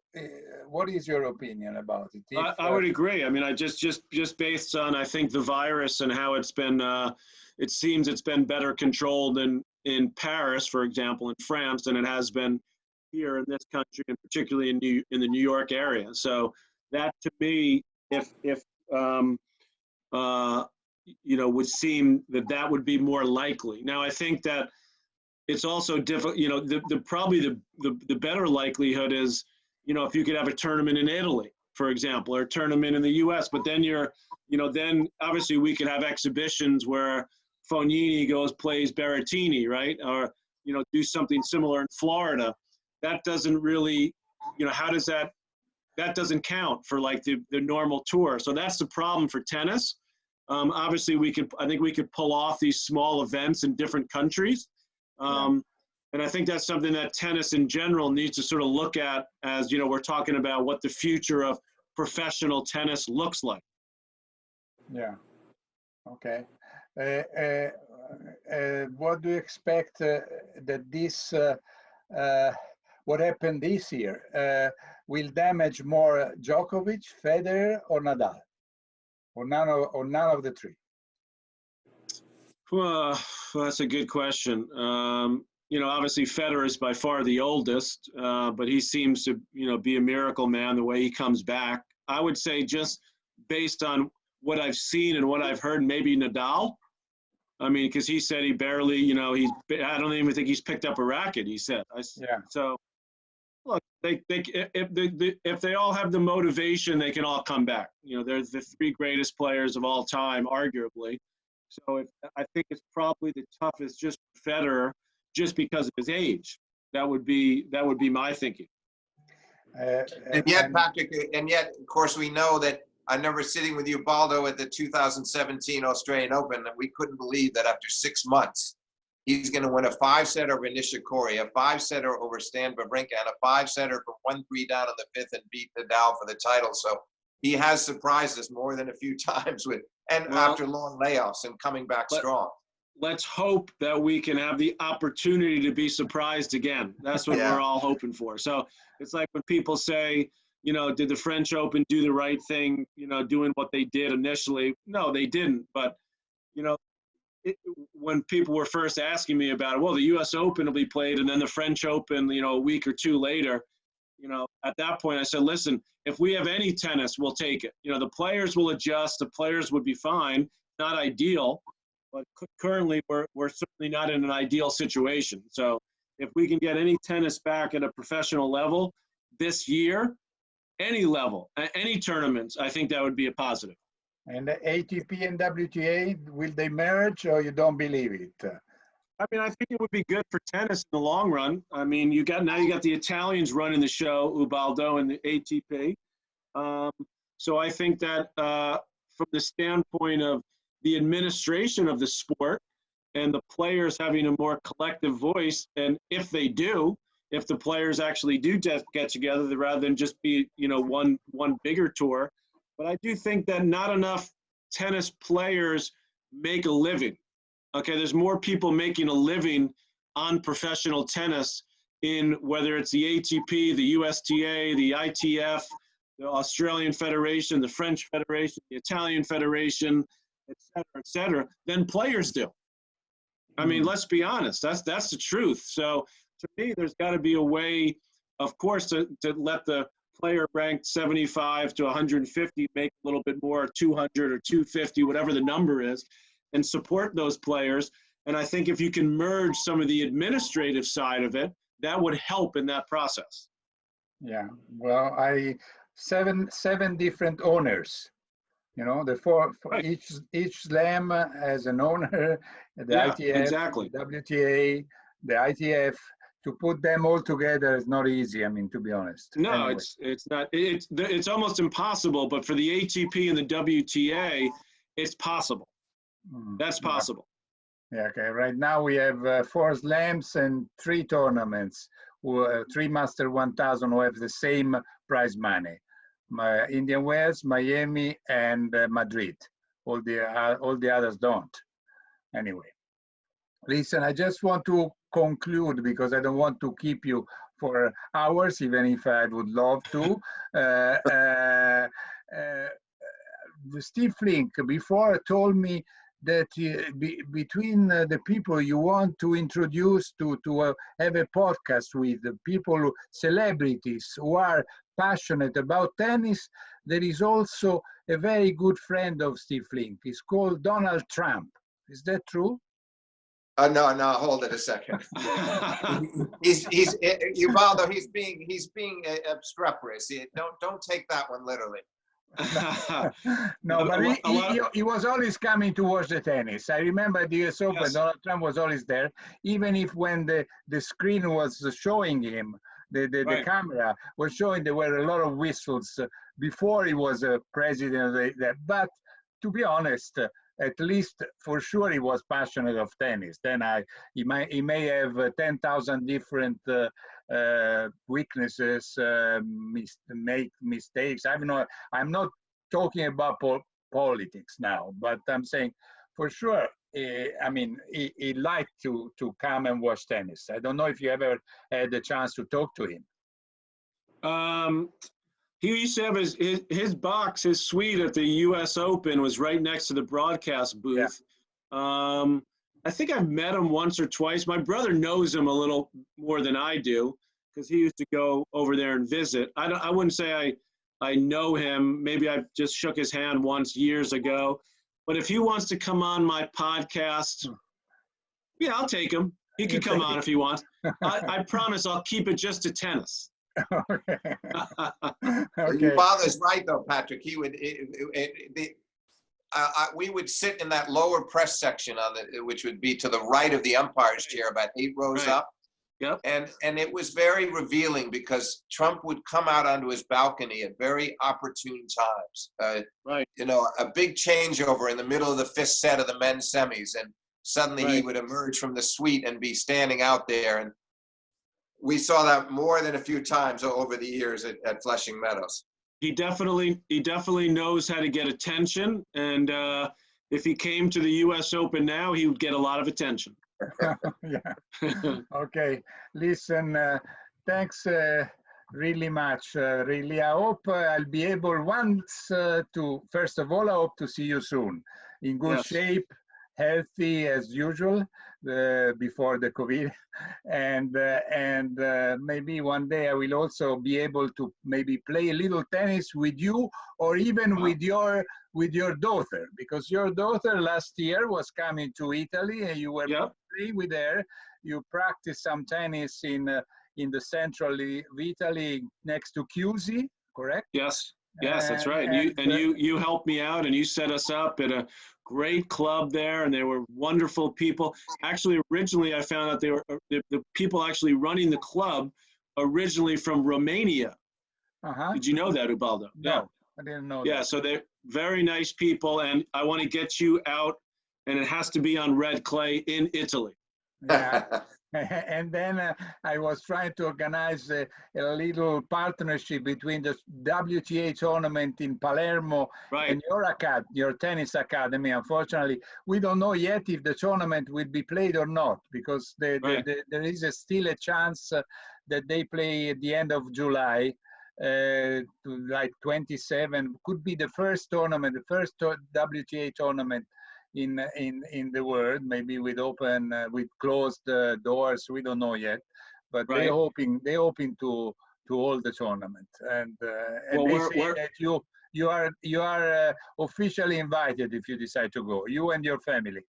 what is your opinion about it? If, I would agree. I mean, I just based on, I think, the virus and how it's been, it seems it's been better controlled in Paris, for example, in France, than it has been here in this country, and particularly in the New York area. So that, to me, if you know, would seem that would be more likely. Now, I think that it's also difficult. You know, probably the better likelihood is, you know, if you could have a tournament in Italy, for example, or a tournament in the U.S. But then then obviously we could have exhibitions where Fognini plays Berrettini, right? Or, you know, do something similar in Florida. That doesn't really, you know, how does that doesn't count for like the normal tour. So that's the problem for tennis. Obviously, I think we could pull off these small events in different countries. And I think that's something that tennis in general needs to sort of look at as, you know, we're talking about what the future of professional tennis looks like. Yeah. Okay. What do you expect that this, what happened this year, will damage more Djokovic, Federer, or Nadal, or none of the three? Well, that's a good question. You know, obviously Federer is by far the oldest, but he seems to, you know, be a miracle man the way he comes back. I would say, just based on what I've seen and what I've heard, maybe Nadal. I mean, because he said he barely, you know, I don't even think he's picked up a racket, he said. Yeah. So, look, if they all have the motivation, they can all come back. You know, they're the three greatest players of all time, arguably. So I think it's probably the toughest just for Federer, just because of his age. That would be my thinking. And yet, Patrick, of course, we know that I remember sitting with Ubaldo at the 2017 Australian Open, and we couldn't believe that after 6 months, he's going to win a 5-setter over Nishikori, a 5-setter over Stan Wawrinka, and a 5-setter from 1-3 down in the 5th and beat Nadal for the title. So he has surprised us more than a few times after long layoffs and coming back strong. Let's hope that we can have the opportunity to be surprised again. That's what we're all hoping for. So it's like when people say, you know, did the French Open do the right thing, you know, doing what they did initially? No, they didn't. But, you know, when people were first asking me about it, well, the U.S. Open will be played and then the French Open, you know, a week or two later, you know, at that point I said, listen, if we have any tennis, we'll take it. You know, the players will adjust. The players would be fine. Not ideal, but currently we're certainly not in an ideal situation. So if we can get any tennis back at a professional level this year, any level, any tournaments, I think that would be a positive. And the ATP and WTA, will they merge, or you don't believe it? I mean, I think it would be good for tennis in the long run. I mean, you got the Italians running the show, Ubaldo and the ATP. So I think that from the standpoint of the administration of the sport and the players having a more collective voice, and if the players actually do get together rather than just be, you know, one bigger tour. But I do think that not enough tennis players make a living. Okay, there's more people making a living on professional tennis, in whether it's the ATP, the USTA, the ITF, the Australian Federation, the French Federation, the Italian Federation, et cetera, than players do. I mean, let's be honest. That's the truth. So to me, there's got to be a way, of course, to let the player ranked 75 to 150 make a little bit more, 200 or 250, whatever the number is, and support those players. And I think if you can merge some of the administrative side of it, that would help in that process. Yeah, well, seven different owners. You know, the four for Right. each slam has an owner, the Yeah, ITF, exactly. the WTA, the ITF. To put them all together is not easy. I mean, to be honest. No, Anyway. it's not. It's almost impossible. But for the ATP and the WTA, it's possible. That's possible. Yeah. Okay. Right now we have 4 slams and 3 tournaments. 3 Master 1000 who have the same prize money. Indian Wells, Miami, and Madrid. All the others don't. Anyway, listen, I just want to conclude because I don't want to keep you for hours, even if I would love to. Steve Flink before told me that between the people you want to introduce to have a podcast with, the people, celebrities who are passionate about tennis, there is also a very good friend of Steve Flink. He's called Donald Trump. Is that true? No, hold it a second. he's Ubaldo. He's being obstreperous. Don't take that one literally. No, but he was always coming to watch the tennis. I remember the US Open, yes. Donald Trump was always there, even if when the screen was showing him, the camera was showing there were a lot of whistles before he was a president. But to be honest, at least for sure he was passionate of tennis. Then he may have 10,000 different weaknesses, make mistakes. I'm not talking about politics now, but I'm saying for sure. I mean, he liked to come and watch tennis. I don't know if you ever had the chance to talk to him. He used to have his box, his suite at the U.S. Open was right next to the broadcast booth. Yeah. I think I've met him once or twice. My brother knows him a little more than I do because he used to go over there and visit. I wouldn't say I know him. Maybe I just shook his hand once years ago. But if he wants to come on my podcast, yeah, I'll take him. He can come on if he wants. I promise I'll keep it just to tennis. Okay. Ubaldo's right though, Patrick. He would. We would sit in that lower press section which would be to the right of the umpire's chair, about 8 rows up. Yep. And it was very revealing because Trump would come out onto his balcony at very opportune times. You know, a big changeover in the middle of the 5th set of the men's semis, and suddenly he would emerge from the suite and be standing out there. And we saw that more than a few times over the years at Flushing Meadows. He definitely knows how to get attention, and if he came to the U.S. Open now, he would get a lot of attention. Yeah. Okay. Listen, thanks really much. Really, I hope I'll be able first of all, I hope to see you soon in good shape, healthy as usual. Before the COVID, and maybe one day I will also be able to maybe play a little tennis with you, or even with your daughter, because your daughter last year was coming to Italy and you were playing with her. You practiced some tennis in the central of Italy next to Chiusi, correct? Yes, that's right. You helped me out and you set us up at a great club there, and they were wonderful people. Actually, originally I found out they were the people actually running the club originally from Romania. Did you know that, Ubaldo? No, I didn't know. Yeah, so they're very nice people, and I want to get you out, and it has to be on red clay in Italy. Yeah. And then I was trying to organize a little partnership between the WTA tournament in Palermo and your tennis academy. Unfortunately, we don't know yet if the tournament will be played or not, because there is still a chance that they play at the end of July. Like 27 could be the first tournament, the first WTA tournament in the world, maybe with open with closed doors. We don't know yet, but Right. they're hoping to hold the tournament, and Well, they we're- say that you are officially invited if you decide to go, you and your family.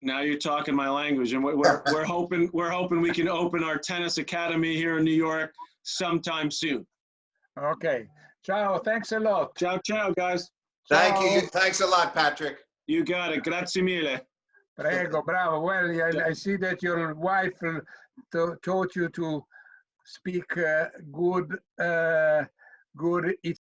Now you're talking my language, and we're hoping we can open our tennis academy here in New York sometime soon. Okay, ciao, thanks a lot. Ciao, ciao, guys. Thank you. Ciao. Thanks a lot, Patrick. You got it. Grazie mille. Prego, bravo. Well, I see that your wife taught you to speak good